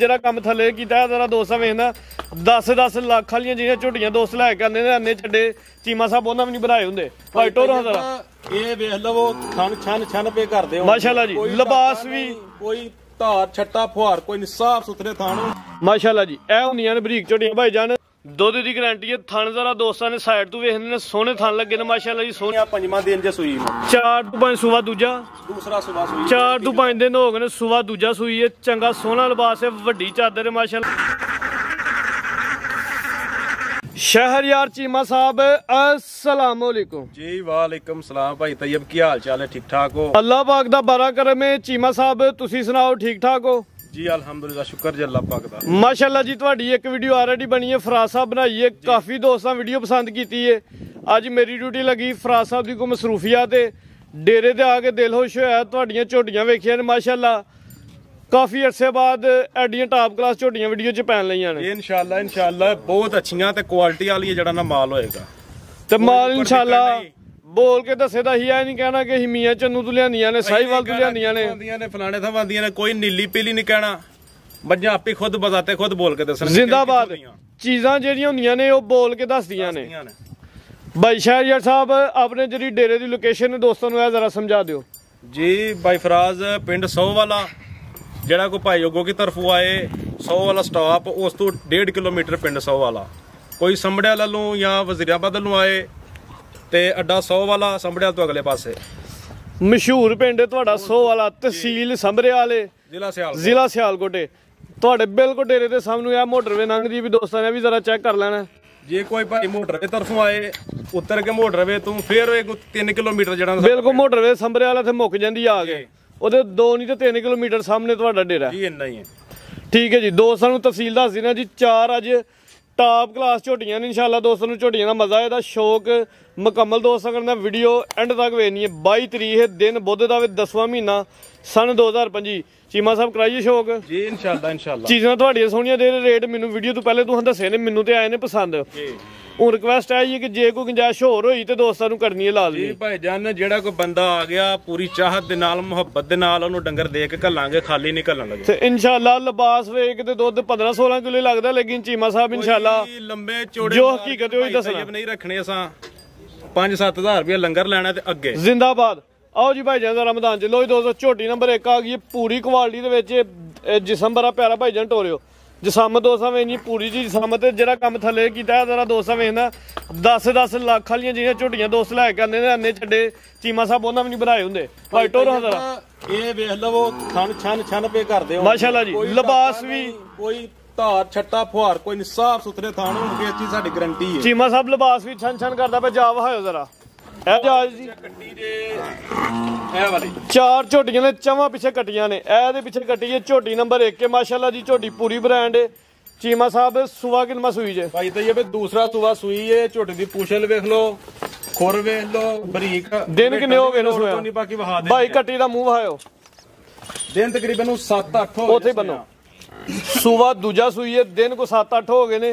ਜਿਹੜਾ ਕੰਮ ਥੱਲੇ ਕੀਤਾ ਜਰਾ ਦੋਸਤਾਂ ਵੇਖਣਾ 10-10 ਲੱਖ ਵਾਲੀਆਂ ਜਿਹੜੀਆਂ ਝੋਟੀਆਂ ਦੋਸਤ ਲੈ ਕੇ ਆਉਂਦੇ ਨੇ ਅੰਨੇ ਛੱਡੇ ਚੀਮਾ ਸਾਹਿਬ ਉਹਨਾਂ ਵੀ ਨਹੀਂ ਬਣਾਏ ਹੁੰਦੇ ਭਾਈ ਟੋਰਾ ਜਰਾ ਇਹ ਵੇਖ ਲਵੋ ਥਣ ਛਨ ਪੇ ਕਰਦੇ ਹੋ ਮਾਸ਼ਾਅੱਲਾ ਜੀ ਲਿਬਾਸ ਵੀ ਕੋਈ ਧਾਰ ਛੱਟਾ ਫੁਹਾਰ ਕੋਈ ਸਾਫ ਸੁਥਰੇ ਥਣ ਮਾਸ਼ਾਅੱਲਾ ਜੀ ਇਹ ਹੁੰਦੀਆਂ ਨੇ ਬਰੀਕ ਝੋਟੀਆਂ ਭਾਈ ਜਾਨ ਦੁੱਧ ਦੀ ਗਾਰੰਟੀ ਹੈ ਥਣ ਜ਼ਰਾ ਦੋਸਤਾਂ ਨੇ ਸਾਈਡ ਤੋਂ ਵੇਖਦੇ ਨੇ ਸੋਹਣੇ ਥਣ ਲੱਗੇ ਨੇ ਮਾਸ਼ਾਅੱਲਾ ਜੀ ਸੋਹਣੇ ਪੰਜਵਾਂ ਦਿਨ ਜੇ ਸੂਈ 4 ਤੋਂ 5 ਸੂਆ ਦੂਜਾ ਦੂਸਰਾ ਸੂਆ ਸੂਈ 4 ਤੋਂ 5 ਦਿਨ ਹੋ ਗਏ ਨੇ ਸੂਆ ਦੂਜਾ ਸੂਈ ਹੈ ਚੰਗਾ ਸੋਹਣਾ ਲਿਬਾਸ ਹੈ ਵੱਡੀ ਚਾਦਰ ਹੈ ਮਾਸ਼ਾਅੱਲਾ शहरयार चीमा साहब अस्सलाम वालेकुम जी वालेकुम सलाम भाई तैयब की हाल चाल है ठीक ठाक हो अल्लाह पाक दा बड़ा करम है चीमा साहब तुसी सुनाओ ठीक ठाक हो जी अल्हम्दुलिल्लाह शुक्र जी अल्लाह पाक दा माशाअल्लाह जी ਤੁਹਾਡੀ ਇੱਕ ਵੀਡੀਓ ਆਲਰੇਡੀ ਬਣੀ ਹੈ ਫਰਾਜ਼ ਸਾਹਿਬ ਬਣਾਈ ਹੈ ਕਾਫੀ ਦੋਸਤਾਂ ਵੀਡੀਓ ਪਸੰਦ ਕੀਤੀ ਹੈ ਅੱਜ ਮੇਰੀ ਡਿਊਟੀ ਲੱਗੀ ਫਰਾਜ਼ ਸਾਹਿਬ ਦੀ ਕੋ ਮਸਰੂਫੀਅਤ ਤੇ ਡੇਰੇ ਤੇ ਆ ਕੇ ਦਿਲ ਖੁਸ਼ ਹੋਇਆ ਤੁਹਾਡੀਆਂ ਝੋਟੀਆਂ ਵੇਖੀਆਂ ਨੇ ਮਾਸ਼ਾਅल्लाह काफी अरसे बाद एडियां टॉप क्लास झोटियां वीडियो च पैन लईयां ने इंशाअल्लाह बहुत अच्छियां ते क्वालिटी वाली जेड़ा ना माल होएगा ते माल इंशाअल्लाह बोल के दसे दा ही है नहीं कहना कि हिमिया चन्नू तो लियांदियां ने साहिवाल तो लियांदियां ने फलाने था वांदियां ने कोई नीली पीली नहीं कहना बच्चा आपे खुद बताते खुद बोल के दसना जिंदाबाद चीज़ां जेड़ियां हुंदियां ने ओ बोल के दसदियां ने भाई शहरयार साहब अपने जेड़ी डेरे दी लोकेशन दोस्तों नु जरा समझा दियो जी भाई फराज पिंड 100 वाला ਜਿਹੜਾ ਕੋ ਭਾਈ ਜੋਗੋ की तरफों आए 100 वाला स्टॉप उस तो 1.5 किलोमीटर पिंड 100 वाला कोई संभड़िया वालों या वजीराबाद वालों आए ते अड्डा 100 वाला संभड़िया तो अगले पासे मशहूर पिंड ਤੁਹਾਡਾ 100 वाला तहसील ਸੰਭਰੇ ਵਾਲੇ ਜ਼ਿਲ੍ਹਾ ਸਿਆਲਕੋਟ ਤੁਹਾਡੇ ਬਿਲਕੁਲ ਡੇਰੇ ਦੇ ਸਾਹਮਣੇ ਆ ਮੋਟਰਵੇ ਲੰਘਦੀ ਵੀ ਦੋਸਤਾਂ ਨੇ ਵੀ ਜ਼ਰਾ ਚੈੱਕ ਕਰ ਲੈਣਾ ਜੇ ਕੋਈ ਭਾਈ ਮੋਟਰਵੇ ਤਰਫੋਂ ਆਏ ਉੱਤਰ ਕੇ ਮੋਟਰਵੇ ਤੋਂ ਫਿਰ 3 ਕਿਲੋਮੀਟਰ ਜਿਹੜਾ ਬਿਲਕੁਲ ਮੋਟਰਵੇ ਸੰਭਰੇ ਵਾਲਾ ਤੇ ਮੁੱਕ ਜਾਂਦੀ ਆ ਕੇ ਉਹਦੇ 2 ਨਹੀਂ ਤੇ 3 ਕਿਲੋਮੀਟਰ ਸਾਹਮਣੇ ਤੁਹਾਡਾ ਡੇਰਾ ਜੀ ਇੰਨਾ ਹੀ ਹੈ ਠੀਕ ਹੈ ਜੀ ਦੋਸਤਾਂ ਨੂੰ ਤਫਸੀਲ ਦੱਸ ਦੇਣਾ ਜੀ 4 ਅੱਜ ਟਾਪ ਕਲਾਸ ਝੋਟੀਆਂ ਨੇ ਇਨਸ਼ਾਅੱਲਾ ਦੋਸਤਾਂ ਨੂੰ ਝੋਟੀਆਂ ਦਾ ਮਜ਼ਾ ਇਹਦਾ ਸ਼ੌਕ ਮੁਕੰਮਲ ਦੋਸਤਾਂ ਕਰਨਾ ਵੀਡੀਓ ਐਂਡ ਤੱਕ ਵੇਖਣੀ ਹੈ 22 ਤਰੀਕ ਹੈ ਦਿਨ ਬੁੱਧ ਦਾ 10ਵਾਂ ਮਹੀਨਾ ਸਨ 2025 ਚੀਮਾ ਸਾਹਿਬ ਕਰਾਈਏ ਸ਼ੌਕ ਜੀ ਇਨਸ਼ਾਅੱਲਾ ਚੀਜ਼ਾਂ ਤੁਹਾਡੀਆਂ ਸੋਹਣੀਆਂ ਦੇ ਰੇਟ ਮੈਨੂੰ ਵੀਡੀਓ ਤੋਂ ਪਹਿਲੇ ਤੁਸੀਂ ਦੱਸੇ ਨੇ ਮੈਨੂੰ ਤੇ ਆਏ ਨੇ ਪਸੰਦ ਹੁਣ ਰਿਕਵੈਸਟ ਹੈ ਜੀ ਕਿ ਜੇ ਕੋਈ ਗੁੰਜਾਇਸ਼ ਹੋਰ ਹੋਈ ਤੇ ਦੋਸਤਾਂ ਨੂੰ ਕਰਨੀ ਹੈ ਲਾਜ਼ਮੀ ਜੀ ਭਾਈ ਜਾਨ ਜਿਹੜਾ ਕੋਈ ਬੰਦਾ ਆ ਗਿਆ ਪੂਰੀ ਚਾਹਤ ਦੇ ਨਾਲ ਮੁਹੱਬਤ ਦੇ ਨਾਲ ਉਹਨੂੰ ਡੰਗਰ ਦੇ ਕੇ ਘੱਲਾਂਗੇ ਖਾਲੀ ਨਹੀਂ ਘੱਲਣ ਲੱਗੇ ਤੇ ਇਨਸ਼ਾਅੱਲਾ ਲਿਬਾਸ ਵੇਖ ਤੇ ਦੁੱਧ 15-16 ਕਿਲੋ ਲੱਗਦਾ ਲੇਕਿਨ ਚੀਮਾ ਸਾਹਿਬ ਇਨਸ਼ਾਅੱਲਾ ਲੰਬੇ ਚੌੜੇ ਜੋ ਹਕੀਕਤ ਹੋਈ ਦੱਸਣਾ ਨਹੀਂ ਰੱਖਣੇ ਅਸਾਂ 5-7 ਹਜ਼ਾਰ ਰੁਪਏ ਲੰਗਰ ਲੈਣਾ ਤੇ ਅੱਗੇ ਜ਼ਿੰਦਾਬਾਦ आओ जी भाई जान रमदान च लो जी दोस्तों झोटी नंबर 1 आ गई पूरी क्वालिटी दे विच जिस्म बड़ा प्यारा भाई जान टोरियो जिसामत दोस्तां वेखनी पूरी जी जिसामत जेड़ा काम थले कीता जरा दोस्तां वेखना 10-10 लाख वालियां जिहड़ियां झोटियां दोस्त लै के आंदे ने अन्ने छड्डे चीमा साहब उन्हां भी नहीं बनाए हुंदे भाई टोरो जरा ये वेख लवो थण छन पे करदे हो माशाअल्लाह जी लिबास भी कोई धार छट्टा फुहार कोई साफ सुथरे थान होणगे अच्छी साडी गारंटी है चीमा साहब लिबास भी छन छन करदा पे जा वहायो जरा चार झोटियां ने चवां पिछे कट्टियां ने ए पिछे कट्टी है झोटी नंबर 1 है माशाअल्लाह जी झोटी पूरी ब्रांड है चीमा साहब सुवा किनमा सुई जे भाई तो ये दूसरा सुवा सुई है झोटी दी पूछल वेख लो खुर वेख लो बरीक दिन किन्ने हो गए ने सोया भाई कट्टी दा मुंह वहायो दिन तकरीबन 7-8 हो ओथे बनो सुवा दूजा सुई है दिन को 7-8 हो गए ने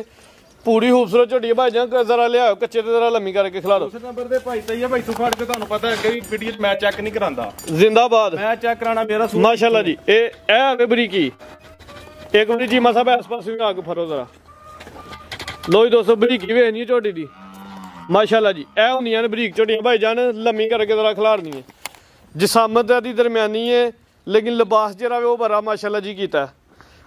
पूरी खूबसूरत झोटी है भाई जान जरा लिया कच्चे ते जरा लम्मी करके खिला दो नंबर दे भाई तैयब भाई तू फड़ के ਤੁਹਾਨੂੰ ਪਤਾ ਹੈ ਕਿ ਵੀਡੀਓ ਮੈਂ ਚੈੱਕ ਨਹੀਂ ਕਰਾਂਦਾ जिंदाबाद मैं चेक कराना मेरा माशाल्लाह जी ए आगे बरीकी एक बारी जी मसा आस पास भी आगे फरो जरा लो जी दोस्तों बरीकी वेखनी है झोटी दी माशाल्लाह जी ए हुंदियां ने बरीक झोटियां भाई जान लम्मी करके जरा खिलारनी है जिसामत दी दरमियानी है लेकिन लिबास जरा वो बड़ा माशाल्लाह जी कीता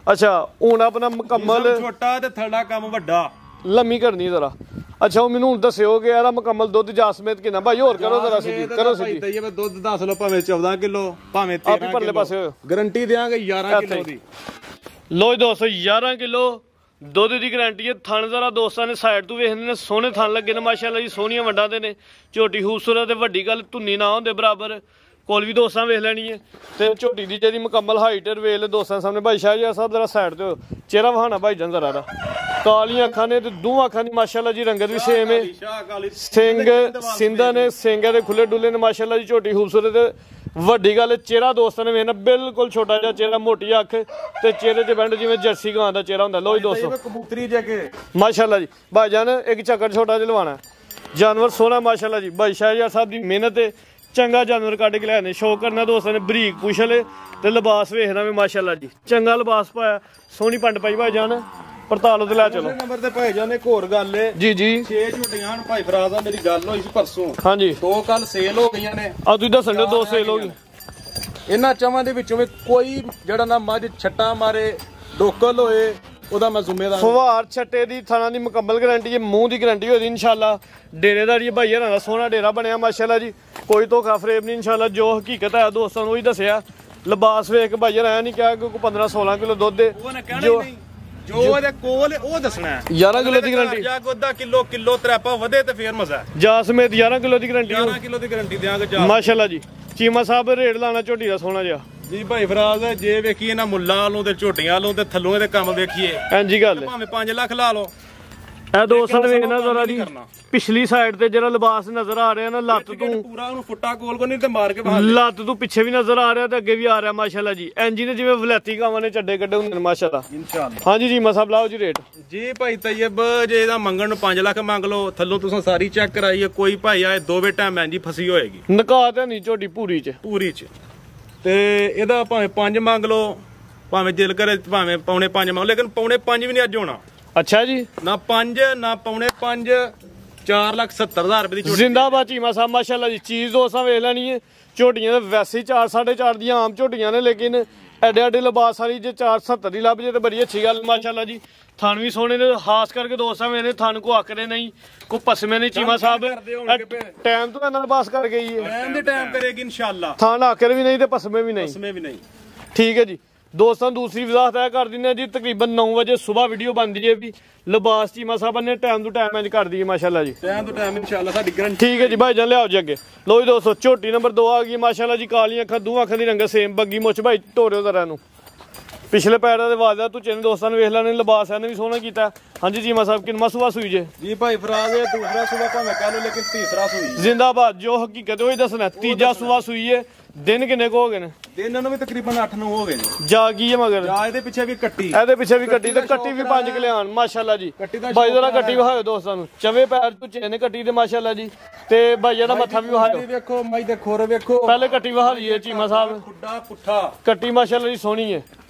अच्छा हुण अपना मुकम्मल छोटा ते थड़ा काम वड्डा लम्मी करनी जरा अच्छा वो मैनू दस्यो कि यार मुकम्मल दुध जा समेत कितना भाई और करो जरा सीधी करो सीधी तैयब दुध 10 लो भाਵੇਂ 14 किलो भाਵੇਂ 13 परले पासे गारंटी देंगे 11 किलो दी लो दोस्तों 11 किलो दुध की गारंटी है थन जरा दोस्तों ने साइड तो वेखने ने सोहने थन लगे ने माशाअल्लाह जी सोहनियां वंडां दे ने झोटी खूबसूरत है वड्डी गल धुन्नी ना होंदे बराबर कोल भी दोस्तां वेख लैनी है ते झोटी दी जेहड़ी मुकम्मल हाइट वेल दोस्तां सामने भाई शाहजी साहब जरा साइड ते चेहरा वहाना भाई जान जरा कालियां अखां ने ते दोवां अखां दी माशाअल्लाह जी रंगत भी सेम है सिंग सिंधा ने सिंगा दे खुले डुले ने माशाअल्लाह जी झोटी खूबसूरत वड्डी गल चेहरा दोस्तां ने वेखना बिल्कुल छोटा जिहा चेहरा मोटी अख ते चेहरे ते बैंड जिवें जर्सी गां दा चेहरा हुंदा लो जी दोस्तों कबूतरी जके माशाअल्लाह जी भाईजान एक चक्कर छोटा जिहा लवाना जानवर सोहना माशाअल्लाह जी भाई शाहजी साहब दी मेहनत है ਚੰਗਾ ਜਾਨਵਰ ਕੱਢ ਕੇ ਲਿਆਨੇ ਸ਼ੌਕ ਕਰਨਾ ਦੋਸਤਾਂ ਨੇ ਬਰੀਕ ਪੁੱਛਲੇ ਤੇ ਲਿਬਾਸ ਵੇਖਣਾ ਵੀ ਮਾਸ਼ਾਅੱਲਾ ਜੀ ਚੰਗਾ ਲਿਬਾਸ ਪਾਇਆ ਸੋਹਣੀ ਪੰਡ ਪਾਈ ਭਾਈ ਜਾਨ ਪੜਤਾਲੋ ਤੇ ਲੈ ਚਲੋ ਨੰਬਰ ਤੇ ਭਾਈ ਜਾਨ ਇੱਕ ਹੋਰ ਗੱਲ ਏ ਜੀ ਜੀ 6 ਝੋਟੀਆਂ ਹਨ ਭਾਈ ਫਰਾਜ਼ ਆ ਮੇਰੀ ਗੱਲ ਹੋਈ ਸੀ ਪਰਸੋਂ ਹਾਂਜੀ 2 ਕੱਲ ਸੇਲ ਹੋ ਗਈਆਂ ਨੇ ਆ ਤੁਸੀਂ ਦੱਸਣ ਦਿਓ 2 ਸੇਲ ਹੋ ਗਈ ਇਹਨਾਂ ਚਵਾਂ ਦੇ ਵਿੱਚੋਂ ਵੀ ਕੋਈ ਜਿਹੜਾ ਨਾ ਮੱਝ ਛੱਟਾ ਮਾਰੇ ਡੋਕਲ ਹੋਏ ਉਹਦਾ ਮੈਂ ਜ਼ਿੰਮੇਦਾਰ ਫਵਾਰ ਛੱਟੇ ਦੀ ਥਾਣਾ ਦੀ ਮੁਕੰਮਲ ਗਾਰੰਟੀ ਹੈ ਮੂੰਹ ਦੀ ਗਾਰੰਟੀ ਹੋਈ ਇਨਸ਼ਾਅੱਲਾ ਡੇਰੇਦਾਰੀ ਭਾਈ ਹਰਾਂ ਦਾ ਸੋਹਣਾ ਡੇਰਾ ਬਣਿਆ ਮਾਸ਼ਾਅੱਲਾ ਜੀ ਕੋਈ ਧੋਖਾ ਫਰੇਬ ਨਹੀਂ ਇਨਸ਼ਾਅੱਲਾ ਜੋ ਹਕੀਕਤ ਹੈ ਦੋਸਤਾਂ ਨੂੰ ਉਹੀ ਦੱਸਿਆ ਲਿਬਾਸ ਵੇਖ ਕੇ ਭਾਈ ਹਰਾਂ ਨਹੀਂ ਕਿਹਾ ਕਿ 15-16 ਕਿਲੋ ਦੁੱਧ ਦੇ ਜੋ ਇਹਦੇ ਕੋਲ ਉਹ ਦੱਸਣਾ ਹੈ 11 ਕਿਲੋ ਦੀ ਗਾਰੰਟੀ ਜਾ ਕੋਦਾ ਕਿਲੋ ਤਰੇਪਾ ਵਧੇ ਤੇ ਫੇਰ ਮਜ਼ਾ ਜਾ ਸਮੇਤ 11 ਕਿਲੋ ਦੀ ਗਾਰੰਟੀ 11 ਕਿਲੋ ਦੀ ਗਾਰੰਟੀ ਦਿਆਂਗੇ ਜਾ ਮਾਸ਼ਾਅੱਲਾ ਜੀ ਚੀਮਾ ਸਾਹਿਬ ਰੇਟ ਲਾਣਾ ਝੋਟੀ ਦਾ ਸੋਹਣਾ ਜਿਹਾ ਜੀ ਭਾਈ ਫਰਾਜ਼ ਜੇ ਵੇਖੀਏ ਨਾ ਮੁੱਲਾਂ ਵਾਲੋਂ ਤੇ ਝੋਟੀਆਂ ਵਾਲੋਂ ਤੇ ਥੱਲੋਂ ਇਹਦੇ ਕੰਮ ਵੇਖੀਏ ਇੰਜੀ ਗੱਲ ਭਾਵੇਂ 5 ਲੱਖ ਲਾ ਲਓ ਇਹ ਦੋਸਤਾਂ ਨੇ ਵੇਖਣਾ ਜ਼ਰਾ ਜੀ ਪਿਛਲੀ ਸਾਈਡ ਤੇ ਜਿਹੜਾ ਲਿਬਾਸ ਨਜ਼ਰ ਆ ਰਿਹਾ ਨਾ ਲੱਤ ਤੋਂ ਪੂਰਾ ਉਹਨੂੰ ਫੁੱਟਾ ਕੋਲ ਕੋ ਨਹੀਂ ਤੇ ਮਾਰ ਕੇ ਬਾਹਰ ਲੱਤ ਤੋਂ ਪਿੱਛੇ ਵੀ ਨਜ਼ਰ ਆ ਰਿਹਾ ਤੇ ਅੱਗੇ ਵੀ ਆ ਰਿਹਾ ਮਾਸ਼ਾਅੱਲਾ ਜੀ ਇੰਜੀ ਨੇ ਜਿਵੇਂ ਵਲੈਤੀ ਕਾਵਾਂ ਨੇ ਚੱਡੇ ਕੱਢੇ ਹੁੰਦੇ ਨੇ ਮਾਸ਼ਾਅੱਲਾ ਇਨਸ਼ਾਅੱਲਾ ਹਾਂਜੀ ਜੀ ਮਸਾਬ ਲਾਓ ਜੀ ਰੇਟ ਜੀ ਭਾਈ ਤੈਯਬ ਜੇ ਇਹਦਾ ਮੰਗਣ ਨੂੰ 5 ਲੱਖ ਮੰਗ ਲਓ ਥੱਲੋਂ ਤੁਸੀਂ ਸਾਰੀ ਚੈੱਕ ਕਰਾਈਏ ਕੋਈ ਭਾਈ ਆਏ ਦੋਵੇਂ ਟਾਈਮ ਇੰਜੀ ਫਸੀ ਹੋਏਗੀ ਨਕਾਤ ਹੈ ਨਹੀਂ ਝੋਟੀ ਪੂਰੀ ਚ ਤੇ ਇਹਦਾ ਭਾਵੇਂ 5 ਮੰਗ ਲਓ ਭਾਵੇਂ ਦਿਲ ਕਰੇ ਭਾਵੇਂ ਪੌਣੇ 5 ਮੰਗ ਲੇਕਿਨ ਪੌਣੇ 5 ਵੀ ਨਹੀਂ ਅੱਜ ਹੋਣਾ ਅੱਛਾ ਜੀ ਨਾ 5 ਨਾ ਪੌਣੇ 5 4,70,000 ਰੁਪਏ ਦੀ ਝੋਟੀ ਜ਼ਿੰਦਾਬਾਦ ਚੀਮਾ ਸਾਹਿਬ ਮਾਸ਼ਾਅੱਲਾ ਜੀ ਚੀਜ਼ ਦੋਸਤਾਂ ਵੇਖ ਲੈਣੀ ਹੈ ਝੋਟੀਆਂ ਤਾਂ ਵੈਸੇ 4-4.5 ਦੀਆਂ ਆਮ ਝੋਟੀਆਂ ਨੇ ਲੇਕਿਨ ਐਡੇ ਲਿਬਾਸ ਵਾਲੀ ਜੇ 470 ਦੀ ਲੱਭ ਜੇ ਤੇ ਬੜੀ ਅੱਛੀ ਗੱਲ ਮਾਸ਼ਾਅੱਲਾ ਜੀ ਥਣ ਵੀ ਸੋਹਣੇ ਨੇ ਖਾਸ ਕਰਕੇ ਦੋਸਤਾਂ ਮੇਰੇ ਥਣ ਕੋ ਆਕਰੇ ਨਹੀਂ ਕੋ ਪਸਮੇ ਨੇ ਚੀਮਾ ਸਾਹਿਬ ਟਾਈਮ ਤੋਂ ਇਹਨਾਂ ਲਿਬਾਸ ਕਰ ਗਈ ਹੈ ਟਾਈਮ ਦੇ ਟਾਈਮ ਕਰੇਗੀ ਇਨਸ਼ਾਅੱਲਾ ਥਣ ਆਕਰੇ ਵੀ ਨਹੀਂ ਤੇ ਪਸਮੇ ਵੀ ਨਹੀਂ ਠੀਕ ਹੈ ਜੀ ਦੋਸਤਾਂ ਦੂਸਰੀ ਵਜ਼ਾਹਤ ਇਹ ਕਰ ਦਿੰਦੇ ਜੀ ਤਕਰੀਬਨ 9 ਵਜੇ ਸਵੇਰ ਵੀਡੀਓ ਬਣਦੀ ਹੈ ਵੀ ਲਿਬਾਸ ਚੀਮਾ ਸਾਹਿਬ ਨੇ ਟਾਈਮ ਟੂ ਟਾਈਮ ਇੰਜ ਕਰ ਦਈਏ ਮਾਸ਼ਾਅੱਲਾ ਜੀ ਟਾਈਮ ਟੂ ਟਾਈਮ ਇਨਸ਼ਾਅੱਲਾ ਸਾਡੀ ਗਰੰਟੀ ਠੀਕ ਹੈ ਜੀ ਭਾਈ ਜਾਨ ਲਿਆਓ ਜੀ ਅੱਗੇ ਲੋ ਜੀ ਦੋਸਤੋ ਝੋਟੀ ਨੰਬਰ 2 ਆ ਗਈ ਮਾਸ਼ਾਅੱਲਾ ਜੀ ਕਾਲੀਆਂ ਅੱਖਾਂ ਦੋਵਾਂ ਅੱਖਾਂ ਦੀ ਰੰਗ ਸੇਮ ਬੱਗੀ ਮੁੱਛ ਭਾਈ ਢੋਰਿਓ ਤਰ੍ਹਾਂ ਨੂੰ ਪਿਛਲੇ ਪੈਰਾਂ ਦੇ ਵਾਜਦਾ ਤੂੰ ਚੈਨ ਦੋਸਤਾਂ ਨੂੰ ਵੇਖ ਲੈਣੇ ਲਿਬਾਸ ਇਹਨੇ ਵੀ ਸੋਹਣਾ ਕੀਤਾ ਹਾਂਜੀ ਚੀਮਾ ਸਾਹਿਬ ਕਿੰਨਾ ਸੁਬਾ ਸੂਈ ਜੇ ਜੀ ਭਾਈ ਫਰਾਜ਼ ਇਹ ਦੂਸਰਾ ਸੁਬਾ ਭਾਵੇਂ ਕਹ ਲਓ ਲੇਕਿਨ ਤੀਸਰਾ ਸੂਈ ਜ਼ਿੰਦਾਬਾਦ ਜੋ ਹਕੀਕਤ ਉਹ ਹੀ ਦੱਸਣਾ ਤੀਜਾ ਸੁਬਾ ਸੂਈ ਹੈ ਦਿਨ ਕਿੰਨੇ ਕੋ ਹੋ ਗਏ ਨੇ ਦਿਨ ਨੂੰ ਵੀ ਤਕਰੀਬਨ 8-9 ਹੋ ਗਏ ਨੇ ਜਾ ਗਈ ਹੈ ਮਗਰ ਜਾ ਇਹਦੇ ਪਿੱਛੇ ਵੀ ਕੱਟੀ ਇਹਦੇ ਪਿੱਛੇ ਵੀ ਕੱਟੀ ਤੇ ਕੱਟੀ ਵੀ 5 ਕਿਲੇ ਆਣ ਮਾਸ਼ਾਅੱਲਾ ਜੀ ਭਾਈ ਜਰਾ ਕੱਟੀ ਵਹਾਇਓ ਦੋਸਤਾਂ ਨੂੰ ਚਵੇ ਪੈਰ ਤੋਂ ਚੇਨੇ ਕੱਟੀ ਤੇ ਮਾਸ਼ਾਅੱਲਾ ਜੀ ਤੇ ਭਾਈ ਦਾ ਮੱਥਾ ਵੀ ਵਹਾਇਓ ਵੇਖੋ ਮਾਈ ਦੇ ਖੋਰ ਵੇਖੋ ਪਹਿਲੇ ਕੱਟੀ ਵਹਾ ਲਈਏ ਚੀਮਾ ਸਾਹਿਬ ਖੁੱਡਾ ਪੁੱਠਾ ਕੱਟੀ ਮਾਸ਼ਾਅੱਲਾ ਜੀ ਸੋਹਣੀ ਹੈ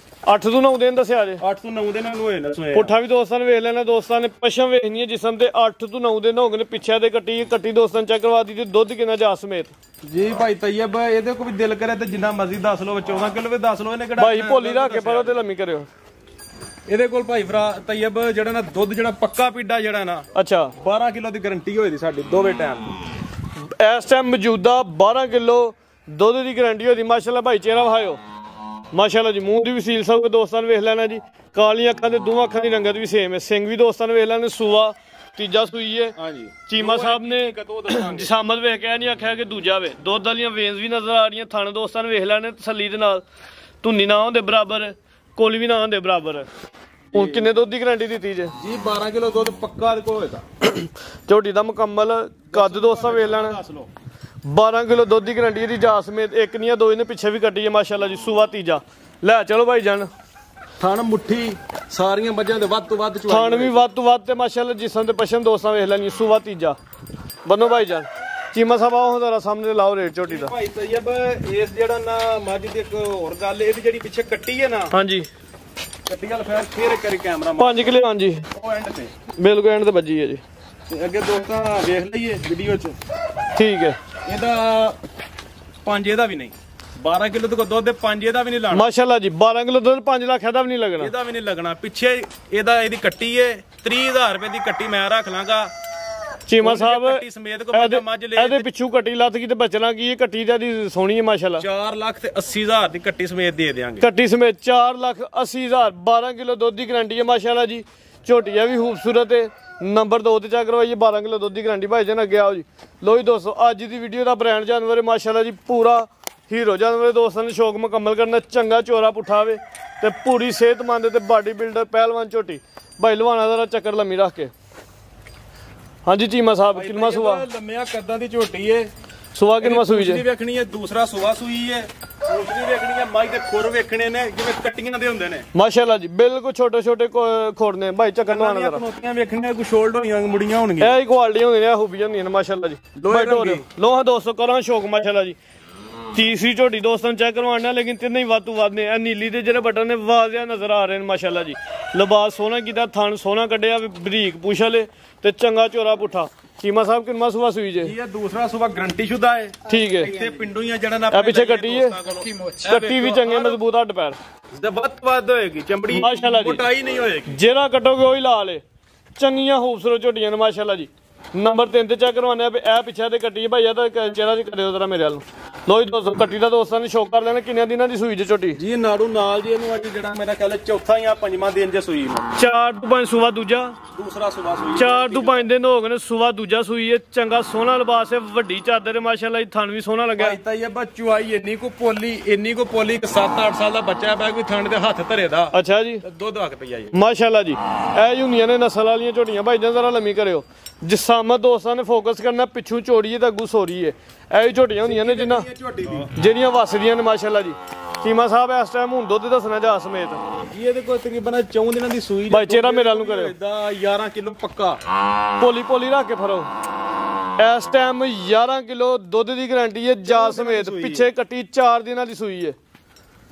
8 ਤੋਂ 9 ਦਿਨ ਦੱਸਿਆ ਜੇ 8 ਤੋਂ 9 ਦਿਨ ਨੂੰ ਹੋਏ ਨਾ ਸੋਏ ਪੁੱਠਾ ਵੀ ਦੋਸਤਾਂ ਨੇ ਵੇਖ ਲੈਣਾ ਦੋਸਤਾਂ ਨੇ ਪਸ਼ਮ ਵੇਖਣੀ ਹੈ ਜਿਸਮ ਤੇ 8 ਤੋਂ 9 ਦਿਨ ਹੋ ਗਏ ਨੇ ਪਿੱਛੇ ਦੇ ਕੱਟੀ ਦੋਸਤਾਂ ਚੈੱਕ ਕਰਵਾ ਦੀ ਤੇ ਦੁੱਧ ਕਿੰਨਾ ਜਾ ਸਮੇਤ ਜੀ ਭਾਈ ਤੈਯਬ ਇਹਦੇ ਕੋ ਵੀ ਦਿਲ ਕਰੇ ਤੇ ਜਿੰਨਾ ਮਰਜ਼ੀ ਦੱਸ ਲਓ 14 ਕਿਲੋ ਵੀ ਦੱਸ ਲਓ ਇਹਨੇ ਕਿਹੜਾ ਭਾਈ ਭੋਲੀ ਰੱਖ ਕੇ ਪਰੋ ਤੇ ਲੰਮੀ ਕਰਿਓ ਇਹਦੇ ਕੋਲ ਭਾਈ ਤੈਯਬ ਜਿਹੜਾ ਨਾ ਦੁੱਧ ਜਿਹੜਾ ਪੱਕਾ ਪੀਡਾ ਜਿਹੜਾ ਨਾ ਅੱਛਾ 12 ਕਿਲੋ ਦੀ ਗਾਰੰਟੀ ਹੋਈ ਦੀ ਸਾਡੀ ਦੋਵੇਂ ਟਾਈਮ ਇਸ ਟਾਈਮ ਮੌਜੂਦਾ 12 ਕਿਲੋ ਦੁੱਧ ਦੀ ਗਾਰੰਟੀ ਹੋਈ ਦੀ ਮਾਸ਼ਾਅੱਲਾ ਭਾਈ ਚਿਹਰਾ ਵਹਾਇਓ ਮਾਸ਼ਾਅੱਲਾ ਜੀ ਮੂੰਹ ਦੀ ਵੀ ਸੀਲ ਸਭ ਦੋਸਤਾਂ ਨੇ ਵੇਖ ਲੈਣਾ ਜੀ ਕਾਲੀਆਂ ਅੱਖਾਂ ਤੇ ਦੋਵਾਂ ਅੱਖਾਂ ਦੀ ਰੰਗਤ ਵੀ ਸੇਮ ਹੈ ਸਿੰਘ ਵੀ ਦੋਸਤਾਂ ਨੇ ਵੇਖ ਲੈਣੇ ਸੂਆ ਤੀਜਾ ਸੂਈ ਹੈ ਹਾਂਜੀ ਚੀਮਾ ਸਾਹਿਬ ਨੇ ਜਸਾਮਤ ਵੇਖ ਕੇ ਨਹੀਂ ਆਖਿਆ ਕਿ ਦੂਜਾ ਵੇ ਦੁੱਧ ਵਾਲੀਆਂ ਵੇਨਸ ਵੀ ਨਜ਼ਰ ਆ ਰਹੀਆਂ ਥਣ ਦੋਸਤਾਂ ਨੇ ਵੇਖ ਲੈਣੇ ਤਸੱਲੀ ਦੇ ਨਾਲ ਧੁੰਨੀ ਨਾ ਹੁੰਦੇ ਬਰਾਬਰ ਕੋਲੀ ਵੀ ਨਾ ਹੁੰਦੇ ਬਰਾਬਰ ਹੁਣ ਕਿੰਨੇ ਦੁੱਧ ਦੀ ਗਾਰੰਟੀ ਦਿੱਤੀ ਜੇ ਜੀ 12 ਕਿਲੋ ਦੁੱਧ ਪੱਕਾ ਦੇ ਕੋਲ ਹੋਏਗਾ ਝੋਟੀ ਦਾ ਮੁਕੰਮਲ ਕੱਦ ਦੋਸਤਾਂ ਵੇਖ ਲੈਣਾ ਦੱਸ ਲਓ 12 ਕਿਲੋ ਦੁੱਧ ਦੀ ਗਾਰੰਟੀ ਦੀ ਜਾ ਸਮੇਤ ਇੱਕ ਨਹੀਂ ਦੋ ਇਹਨੇ ਪਿੱਛੇ ਵੀ ਕੱਟੀ ਹੈ ਮਾਸ਼ਾਅੱਲਾ ਜੀ ਸੂਆ ਤੀਜਾ ਲੈ ਚਲੋ ਭਾਈ ਜਾਨ ਥਣ ਮੁੱਠੀ ਸਾਰੀਆਂ ਮੱਝਾਂ ਦੇ ਵੱਧ ਤੋਂ ਵੱਧ ਥਣ ਵੀ ਵੱਧ ਤੋਂ ਵੱਧ ਤੇ ਮਾਸ਼ਾਅੱਲਾ ਜਿਸਮ ਤੇ ਪਸ਼ਮ ਦੋਸਤਾਂ ਵੇਖ ਲੈਣੀ ਸੂਆ ਤੀਜਾ ਬੰਨੋ ਭਾਈ ਜਾਨ ਚੀਮਾ ਸਾਹਿਬ ਆਓ ਜ਼ਰਾ ਸਾਹਮਣੇ ਲਾਓ ਰੇਟ ਝੋਟੀ ਦਾ ਭਾਈ ਤੈਯਬ ਇਸ ਜਿਹੜਾ ਨਾ ਮੱਝ ਦੀ ਇੱਕ ਹੋਰ ਗੱਲ ਇਹਦੀ ਜਿਹੜੀ ਪਿੱਛੇ ਕੱਟੀ ਹੈ ਨਾ ਹਾਂਜੀ ਕੱਟੀ ਵਾਲ ਫੇਰ ਇੱਕ ਵਾਰੀ ਕੈਮਰਾ 5 ਕਿਲੋ ਹਾਂਜੀ ਉਹ ਐਂਡ ਤੇ ਬਿਲਕੁਲ ਐਂਡ ਤੇ ਵੱਜੀ ਹੈ ਜੀ ਤੇ ਅੱਗੇ ਦੋਸਤਾਂ ਵੇਖ ਲਈਏ ਵੀਡੀਓ 'ਚ ਠੀਕ ਹੈ ਇਹਦਾ 5 ਇਹਦਾ ਵੀ ਨਹੀਂ 12 ਕਿਲੋ ਤੋਂ ਦੁੱਧ ਦੇ 5 ਇਹਦਾ ਵੀ ਨਹੀਂ ਲਾਣਾ ਮਾਸ਼ਾਅੱਲਾ ਜੀ 12 ਕਿਲੋ ਦੁੱਧ 5 ਲੱਖ ਇਹਦਾ ਵੀ ਨਹੀਂ ਲੱਗਣਾ ਇਹਦਾ ਵੀ ਨਹੀਂ ਲੱਗਣਾ ਪਿੱਛੇ ਇਹਦੀ ਕੱਟੀ ਏ 30000 ਰੁਪਏ ਦੀ ਕੱਟੀ ਮੈਂ ਰੱਖ ਲਾਂਗਾ ਚੀਮਾ ਸਾਹਿਬ ਕੱਟੀ ਸਮੇਤ ਕੋ ਮੱਝ ਲੈ ਇਹਦੇ ਪਿੱਛੂ ਕੱਟੀ ਲੱਤ ਕੀ ਤੇ ਬਚਣਾ ਕੀ ਇਹ ਕੱਟੀ ਦੀ ਸੋਹਣੀ ਹੈ ਮਾਸ਼ਾਅੱਲਾ 4 ਲੱਖ ਤੇ 80000 ਦੀ ਕੱਟੀ ਸਮੇਤ ਦੇ ਦੇਾਂਗੇ ਕੱਟੀ ਸਮੇਤ 4,80,000 12 ਕਿਲੋ ਦੁੱਧ ਦੀ ਗਾਰੰਟੀ ਹੈ ਮਾਸ਼ਾਅੱਲਾ ਜੀ ਝੋਟੀਆਂ ਵੀ ਖੂਬਸੂਰਤ ਹੈ ਨੰਬਰ 2 ਤੇ ਚੈੱਕ ਕਰਵਾਈਏ 12 ਕਿਲੋ ਦੁੱਧ ਦੀ ਗਾਰੰਟੀ ਭਾਈ ਜਨ ਅੱਗੇ ਆਓ ਜੀ ਲੋ ਜੀ ਦੋਸਤੋ ਅੱਜ ਦੀ ਵੀਡੀਓ ਦਾ ਬ੍ਰਾਂਡ ਜਾਨਵਰ ਹੈ ਮਾਸ਼ਾਅੱਲਾ ਜੀ ਪੂਰਾ ਹੀਰੋ ਜਾਨਵਰ ਦੋਸਤਾਂ ਨੇ ਸ਼ੌਕ ਮੁਕੰਮਲ ਕਰਨਾ ਚੰਗਾ ਚੋਰਾ ਪੁੱਠਾਵੇ ਤੇ ਪੂਰੀ ਸਿਹਤਮੰਦ ਤੇ ਬਾਡੀ ਬਿਲਡਰ ਪਹਿਲਵਾਨ ਝੋਟੀ ਭਾਈ ਲਵਾਣਾ ਦਾ ਚੱਕਰ ਲੰਮੀ ਰੱਖ ਕੇ ਹਾਂਜੀ ਚੀਮਾ ਸਾਹਿਬ ਕਿੰਨਾ ਸੁਆ ਲੰਮਿਆ ਕੱਦਾਂ ਦੀ ਝੋਟੀ ਏ ਸੁਆ ਕਿੰਨਾ ਸੂਈ ਜੇ ਵੇਖਣੀ ਹੈ, ਦੂਸਰਾ ਸੁਆ ਸੂਈ ਹੈ। ਪੂਛਲੀ ਵੇਖਣੀ ਹੈ, ਮਾਈ ਦੇ ਖੁਰ ਵੇਖਣੇ ਨੇ ਜਿਵੇਂ ਕੱਟੀਆਂ ਦੇ ਹੁੰਦੇ ਨੇ ਮਾਸ਼ਾਅੱਲਾ ਜੀ, ਬਿਲਕੁਲ ਛੋਟੇ ਛੋਟੇ ਖੋੜ ਨੇ ਭਾਈ। ਚੱਕਰ ਲਵਾਣਾ ਜਰਾ, ਕਨੋਤੀਆਂ ਵੇਖਣੀਆਂ, ਕੋਈ ਸ਼ੋਲਡ ਹੋਣੀਆਂ ਮੁੜੀਆਂ ਹੋਣਗੀਆਂ, ਇਹ ਹੀ ਕੁਆਲਿਟੀ ਹੁੰਦੀਆਂ ਨੇ, ਖੂਬੀਆਂ ਹੁੰਦੀਆਂ ਨੇ ਮਾਸ਼ਾਅੱਲਾ ਜੀ। ਭਾਈ ਢੋਰੇ ਲੋਹਾ ਦੋਸਤੋ ਕਰਾਂ ਸ਼ੌਕ ਮਾਸ਼ਾਅੱਲਾ ਜੀ। ਤੀਸਰੀ ਝੋਟੀ ਦੋਸਤਾਂ ਨੂੰ ਚੈੱਕ ਕਰਵਾਉਣਾ, ਲੇਕਿਨ ਤਿੰਨੇ ਹੀ ਵੱਧ ਤੋਂ ਵੱਧ ਨੇ। ਇਹ ਨੀਲੀ ਦੇ ਜਿਹੜੇ ਬਟਨ ਨੇ ਵਾਜ਼ਿਆ ਨਜ਼ਰ ਆ ਰਹੇ ਨੇ ਮਾਸ਼ਾਅੱਲਾ ਜੀ। ਲਿਬਾਸ ਸੋਹਣਾ ਕੀਤਾ, ਥਣ ਸੋਹਣਾ ਕੱਢਿਆ, ਬਰੀਕ ਪੁੱਛਲੇ ਤੇ ਚੰਗਾ ਚੋਰਾ ਪੁੱਠਾ। ਚੀਮਾ ਸਾਹਿਬ ਕਿੰਨਾ ਸੁਆ ਸੂਈ ਜੇ? ਇਹ ਦੂਸਰਾ ਸੁਆ ਗਰੰਟੀ ਸ਼ੁਦਾ ਹੈ। ਠੀਕ ਹੈ, ਇੱਥੇ ਪਿੰਡੂ ਹੀ ਆ ਜਿਹੜਾ ਨਾ ਪਿੱਛੇ ਕੱਟੀ ਹੈ, ਕੱਟੀ ਵੀ ਚੰਗੇ ਮਜ਼ਬੂਤ ਹੱਡ ਪੈਰ, ਵੱਧ ਹੋਏਗੀ ਚਮੜੀ ਮਾਸ਼ਾਅੱਲਾ ਜੀ, ਮੋਟਾਈ ਨਹੀਂ ਹੋਏਗੀ। ਜਿਹੜਾ ਕੱਟੋਗੇ ਉਹੀ ਲਾ ਲੇ। ਚੰਗੀਆਂ ਖੂਬਸੂਰਤ ਝੋਟੀਆਂ ਨੇ ਮਾਸ਼ਾਅੱਲਾ ਜੀ। ਨੰਬਰ 3 ਤੇ ਚੈੱਕ ਕਰਵਾਉਣੇ ਆ। ਇਹ ਪਿੱਛੇ ਤੇ ਕੱਟੀ ਭਾਈ, ਇਹਦਾ ਚਿਹਰਾ ਜੀ ਕਰਿਓ ਜ਼ਰਾ ਮੇਰੇ ਵੱਲ ਨੂੰ। ਲੋ ਜੀ ਦੋਸਤੋ, ਕੱਟੀ ਦਾ ਦੋਸਤਾਂ ਨੇ ਸ਼ੌਕ ਕਰ ਲੈਣਾ। ਕਿੰਨੇ ਦਿਨਾਂ ਦੀ ਸੂਈ ਜੇ ਝੋਟੀ? ਜੀ ਨਾੜੂ ਨਾਲ ਜੀ, ਇਹਨੂੰ ਅੱਜ ਜਿਹੜਾ ਮੇਰਾ ਖਿਆਲ ਚੌਥਾ ਜਾਂ ਪੰਜਵਾਂ ਦਿਨ ਜੇ ਸੂਈ 4 ਤੋਂ 5 ਸੂਆ ਦੂਜਾ, ਦੂਸਰਾ ਸੁਆ ਸੂਈ 4 ਤੋਂ 5 ਦਿਨ ਹੋ ਗਏ ਨੇ, ਸੂਆ ਦੂਜਾ ਸੂਈ ਹੈ। ਚੰਗਾ ਸੋਹਣਾ ਲਿਬਾਸ ਹੈ, ਵੱਡੀ ਚਾਦਰ ਹੈ ਮਾਸ਼ਾਅੱਲਾ ਜੀ। ਥਣ ਵੀ ਸੋਹਣਾ ਲੱਗਿਆ। ਤਾਂ ਇਹ ਬੱਚੂ ਆਈ ਇੰਨੀ ਕੋ ਪੋਲੀ ਇੱਕ 7-8 ਸਾਲ ਦਾ ਬੱਚਾ ਹੈ, ਕੋਈ ਥਣ ਦੇ ਹੱਥ ਧਰੇ ਦਾ। ਅੱਛਾ ਜੀ, ਦੁੱਧ ਹੱਕ ਪਈਆ ਜੀ ਮਾਸ਼ਾਅੱਲਾ ਜੀ। ਇਹ ਹੁੰਦੀਆਂ ਨੇ ਨਸਲ ਵਾਲੀਆਂ ਝੋਟੀਆਂ ਭਾਈ ਜਾਨ, ਜ਼ਰਾ ਲੰਮੀ ਕਰਿਓ। ਜਿਸਾਮਤ ਦੋਸਤਾਂ ਨੇ ਫੋਕਸ ਕਰਨਾ, ਪਿੱਛੋਂ ਚੋੜੀ ਹੈ ਤਾਂ ਅੱਗੂ ਸੋਰੀ ਹੈ। ਇਹ ਹੀ ਝੋਟੀਆਂ ਹੁੰਦੀਆਂ ਨੇ ਜਿਹੜੀਆਂ ਵਸਦੀਆਂ ਨੇ ਮਾਸ਼ਾਅੱਲਾ ਜੀ। ਚੀਮਾ ਸਾਹਿਬ ਇਸ ਟਾਈਮ ਹੁਣ ਦੁੱਧ ਦੱਸਣਾ ਜਾ ਸਮੇਤ ਜੀ। ਇਹਦੇ ਕੋਲ ਤਕਰੀਬਨ 14 ਦਿਨਾਂ ਦੀ ਸੂਈ ਭਾਈ। ਚਿਹਰਾ ਮੇਰੇ ਵੱਲ ਨੂੰ ਕਰਿਓ। 11 ਕਿਲੋ ਪੱਕਾ ਪੋਲੀ ਰੱਖ ਕੇ ਫਰੋ। ਇਸ ਟਾਈਮ 11 ਕਿਲੋ ਦੁੱਧ ਦੀ ਗਾਰੰਟੀ ਹੈ ਜਾ ਸਮੇਤ। ਪਿੱਛੇ ਕੱਟੀ 4 ਦਿਨਾਂ ਦੀ ਸੂਈ ਹੈ।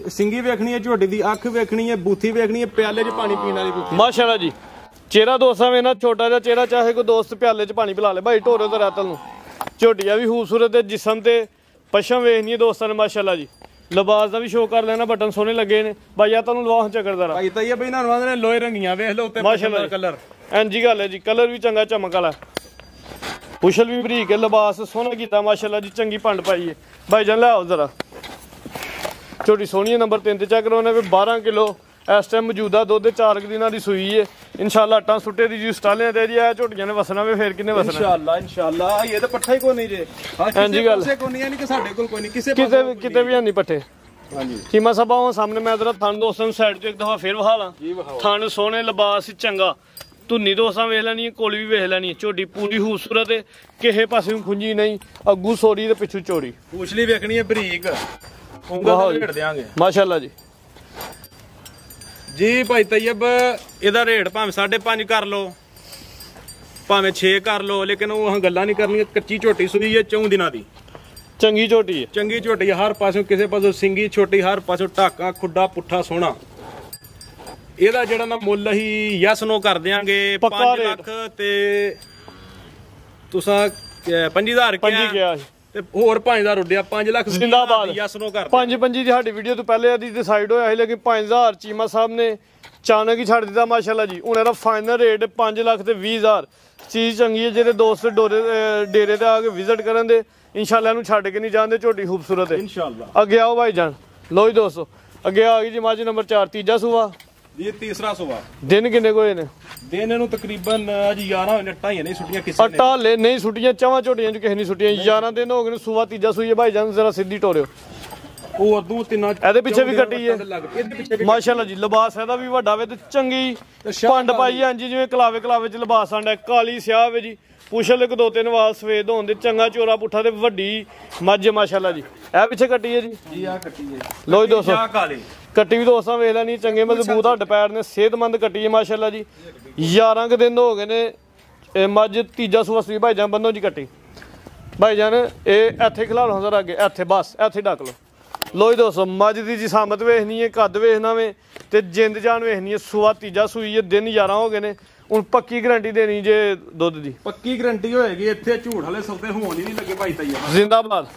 ਸਿੰਗੀ ਵੇਖਣੀ ਹੈ, ਝੋਟੀ ਦੀ ਅੱਖ ਵੇਖਣੀ ਹੈ, ਬੂਥੀ ਵੇਖਣੀ ਹੈ, ਪਿਆਲੇ 'ਚ ਪਾਣੀ ਪੀਣ ਵਾਲੀ ਬੂਥੀ ਮਾਸ਼ਾਅੱਲਾ ਜੀ। ਚਿਹਰਾ ਦੋਸਤਾਂ ਵੇ ਨਾ ਛੋਟਾ ਜਿਹਾ ਚਿਹਰਾ, ਚਾਹੇ ਕੋਈ ਦੋਸਤ ਪਿਆਲੇ 'ਚ ਪਾਣੀ ਪਿਲਾ ਲੇ ਭਾਈ। ਢੋਰੇ ਤੇ ਰਾਤਲ ਨੂੰ ਝੋਟੀਆਂ ਵੀ ਖੂਬਸੂਰਤ ਹੈ, ਜਿਸਮ ਤੇ ਪਛਮ ਵੇਖਣੀ ਹੈ ਦੋਸਤਾਂ ਨੇ ਮਾਸ਼ਾਅੱਲਾ ਜੀ। ਲਿਬਾਸ ਦਾ ਵੀ ਸ਼ੋਅ ਕਰ ਲੈਣਾ, ਬਟਨ ਸੋਹਣੇ ਲੱਗੇ ਨੇ ਭਾਈ। ਆ ਤੁਹਾਨੂੰ ਲਵਾ ਚੱਕਰ ਜ਼ਰਾ ਭਾਈ। ਤਾਂ ਇਹ ਬਈ ਨਾ ਨੇ ਲੋਹੇ ਰੰਗੀਆਂ ਵੇਖ ਲਓ ਉੱਤੇ ਮਾਸ਼ਾਅੱਲਾ ਕਲਰ ਐਂਜੀ ਗੱਲ ਹੈ ਜੀ। ਕਲਰ ਵੀ ਚੰਗਾ ਚਮਕ ਵਾਲਾ, ਪੁਛਲ ਵੀ ਬਰੀਕ ਹੈ, ਲਿਬਾਸ ਸੋਹਣਾ ਕੀਤਾ ਮਾਸ਼ਾਅੱਲਾ ਜੀ। ਚੰਗੀ ਭੰਡ ਪਾਈ ਹੈ ਭਾਈ ਜਾਨ। ਲੈ ਆਓ ਜ਼ਰਾ ਝੋਟੀ ਸੋਹਣੀ ਹੈ। ਨੰਬਰ 3 ਤੇ ਚੈੱਕ ਕਰਵਾਉਣਾ ਵੀ 12 ਕਿਲੋ ਇਸ ਟਾਈਮ ਮੌਜੂਦਾ ਦੁੱਧ 4 ਦਿਨਾਂ ਦੀ ਸੂਈ ਹੈ। ਇਨਸ਼ਾਅੱਲਾ ਆਟਾ ਸੁੱਟੇ ਦੀ ਜੀ ਸਟਾਲਿਆਂ ਤੇ ਜੀ। ਇਹ ਝੋਟੀਆਂ ਨੇ ਵਸਣਾ ਵੇ, ਫੇਰ ਕਿੰਨੇ ਵਸਣਾ ਇਨਸ਼ਾਅੱਲਾ। ਇਹ ਤਾਂ ਪੱਠਾ ਹੀ ਕੋਈ ਨਹੀਂ ਜੇ। ਹਾਂਜੀ ਗੱਲ ਕੋਈ ਨਹੀਂ ਕਿ ਸਾਡੇ ਕੋਲ ਕੋਈ ਨਹੀਂ, ਕਿਤੇ ਵੀ ਨਹੀਂ ਪੱਠੇ। ਹਾਂਜੀ ਚੀਮਾ ਸਾਹਿਬ ਸਾਹਮਣੇ ਮੈਂ ਜਰਾ ਥਣ ਦੋਸਤਾਂ ਨੂੰ ਸਾਈਡ ਤੋਂ ਇੱਕ ਦਫਾ ਫੇਰ ਵਹਾ ਲਾਂ। ਥਣ ਸੋਹਣੇ, ਲਿਬਾਸ ਚੰਗਾ, ਧੁੰਨੀ ਦੋਸਤਾਂ ਵੇਖ ਲੈਣੀ, ਕੋਲੀ ਵੀ ਵੇਖ ਲੈਣੀ। ਝੋਟੀ ਪੂਰੀ ਖੂਬਸੂਰਤ ਹੈ, ਕਿਸੇ ਪਾਸੇ ਨੂੰ ਖੁੰਝੀ ਨਹੀਂ, ਅੱਗੂ ਸੋਰੀ ਤੇ ਪਿੱਛੂ ਚੋਰੀ। ਪੂਛਲੀ ਵੇਖਣੀ ਹੈ ਬਰੀਕ, ਉਂਗਲ ਤੇ ਢੇੜ ਦੇਾਂਗੇ ਮਾਸ਼ਾਅੱਲਾ ਜੀ। ਜੀ ਭਾਈ ਤੈयब, ਇਹਦਾ ਰੇਟ ਭਾਵੇਂ 5.5 ਕਰ ਲਓ, ਭਾਵੇਂ 6 ਕਰ ਲਓ, ਲੇਕਿਨ ਉਹ ਗੱਲਾਂ ਨਹੀਂ ਕਰਨੀਆਂ। ਕੱਚੀ ਝੋਟੀ ਸੂਈ ਹੈ, 4 ਦਿਨਾਂ ਦੀ, ਚੰਗੀ ਝੋਟੀ ਹੈ, ਚੰਗੀ ਝੋਟੀ ਹਰ ਪਾਸੋਂ, ਕਿਸੇ ਪਾਸੋਂ ਸਿੰਗੀ ਛੋਟੀ, ਹਰ ਪਾਸੋਂ ਢਾਕਾ ਖੁੱਡਾ ਪੁੱਠਾ ਸੋਹਣਾ। ਇਹਦਾ ਜਿਹੜਾ ਨਾ ਮੁੱਲ ਹੀ ਯਸ ਨੋ ਕਰ ਦਿਆਂਗੇ 5 ਲੱਖ ਤੇ ਤੁਸੀਂ 5000 ਕਿਹਾ ਤੇ ਹੋਰ 5000 ਉੱਡਿਆ 5 ਲੱਖ ਜ਼ਿੰਦਾਬਾਦ। ਯਸ ਨੋ ਕਰ 5 ਦੀ ਸਾਡੀ ਵੀਡੀਓ ਤੋਂ ਪਹਿਲੇ ਇਹਦੀ ਡਿਸਾਈਡ ਹੋਇਆ ਸੀ, ਲੇਕਿਨ 5000 ਚੀਮਾ ਸਾਹਿਬ ਨੇ ਅਚਾਨਕ ਹੀ ਛੱਡ ਦਿੱਤਾ ਮਾਸ਼ਾਅੱਲਾ ਜੀ। ਹੁਣ ਇਹਦਾ ਫਾਈਨਲ ਰੇਟ 5 ਲੱਖ ਤੇ 20,000। ਚੀਜ਼ ਚੰਗੀ ਹੈ, ਜਿਹੜੇ ਦੋਸਤ ਡੇਰੇ ਤੇ ਆ ਕੇ ਵਿਜ਼ਿਟ ਕਰਨ ਦੇ ਇਨਸ਼ਾਅੱਲਾ ਇਹਨੂੰ ਛੱਡ ਕੇ ਨਹੀਂ ਜਾਂਦੇ। ਝੋਟੀ ਖੂਬਸੂਰਤ ਹੈ ਇਨਸ਼ਾਅੱਲਾ। ਅੱਗੇ ਆਓ ਭਾਈ ਜਾਨ। ਲੋ ਜੀ ਦੋਸਤੋ, ਅੱਗੇ ਆ ਗਈ ਜੀ ਮੱਝ ਨੰਬਰ 4, ਤੀਜਾ ਸੂਆ। ਇਹ ਤੀਸਰਾ ਸੂਆ। ਦਿਨ ਕਿੰਨੇ ਕੋਏ ਨੇ? ਦਿਨ ਇਹਨੂੰ ਤਕਰੀਬਨ ਅੱਜ 11 ਹੋਏ ਨੇ, 2.5 ਨਹੀਂ ਛੁੱਟੀਆਂ ਕਿਸੇ ਨੇ। ਅਟਾ ਲੈ ਨਹੀਂ ਛੁੱਟੀਆਂ, ਚਵਾਂ ਝੋਟੀਆਂ ਚ ਕਿਸੇ ਨਹੀਂ ਛੁੱਟੀਆਂ। 11 ਦਿਨ ਹੋ ਗਏ ਨੇ, ਸੂਆ ਤੀਜਾ ਸੂਈ ਹੈ ਭਾਈ ਜਾਨ। ਜ਼ਰਾ ਸਿੱਧੀ ਟੋਰਿਓ। ਉਹ ਅਦੋਂ ਤਿੰਨਾਂ ਇਹਦੇ ਪਿੱਛੇ ਵੀ ਕੱਟੀ ਹੈ ਮਾਸ਼ਾਅੱਲਾ ਜੀ। ਲਿਬਾਸ ਇਹਦਾ ਵੀ ਵੱਡਾ ਵੇ ਤੇ ਚੰਗੀ ਭੰਡ ਪਾਈ ਹੈ ਜੀ, ਜਿਵੇਂ ਕਲਾਵੇ ਚ ਲਿਬਾਸ ਆਂਦਾ। ਕਾਲੀ ਸਿਆਹ ਵੇ ਜੀ, ਪੁਛਲ ਇੱਕ 2-3 ਵਾਲ ਸਵੇਦ ਹੋਣ ਦੇ, ਚੰਗਾ ਚੋਰਾ ਪੁੱਠਾ ਤੇ ਵੱਡੀ ਮੱਝ ਮਾਸ਼ਾਅੱਲਾ ਜੀ। ਇਹ ਪਿੱਛੇ ਕੱਟੀ ਹੈ ਜੀ। ਆ ਕੱਟੀ ਹੈ। ਲੋ ਜੀ ਦੋਸਤੋ, ਕੱਟੀ ਵੀ ਦੋਸਤਾਂ ਵੇਖ ਲੈਣੀ, ਚੰਗੇ ਮਜ਼ਬੂਤ ਹੱਡ ਪੈਰ ਨੇ, ਸਿਹਤਮੰਦ ਕੱਟੀ ਹੈ ਮਾਸ਼ਾਅੱਲਾ ਜੀ। 11 ਕੁ ਦਿਨ ਹੋ ਗਏ ਨੇ। ਇਹ ਮੱਝ ਤੀਜਾ ਸੂਆ ਸੂਈ ਭਾਈ ਜਾਨ। ਬੰਨੋ ਜੀ ਕੱਟੀ ਭਾਈ ਜਾਨ। ਇਹ ਇੱਥੇ ਖਿਲਾ ਲਓ ਜ਼ਰਾ ਅੱਗੇ, ਇੱਥੇ ਬਸ ਇੱਥੇ ਡੱਕ ਲਓ। ਲੋ ਜੀ ਦੋਸਤੋ, ਮੱਝ ਦੀ ਜਿਸਾਮਤ ਵੇਖਣੀ ਹੈ, ਕੱਦ ਵੇਖਣਾ ਵੇ ਤੇ ਜਿੰਦ ਜਾਨ ਵੇਖਣੀ ਹੈ। ਸੂਆ ਤੀਜਾ ਸੂਈ ਹੈ, ਦਿਨ 11 ਹੋ ਗਏ ਨੇ। ਹੁਣ ਪੱਕੀ ਗਾਰੰਟੀ ਦੇਣੀ ਜੇ ਦੁੱਧ ਦੀ, ਪੱਕੀ ਗਾਰੰਟੀ ਹੋਏਗੀ। ਇੱਥੇ ਝੂਠ ਵਾਲੇ ਸੌਦੇ ਹੋਣ ਹੀ ਨਹੀਂ ਲੱਗੇ ਭਾਈ ਤੈयब। ਜ਼ਿੰਦਾਬਾਦ।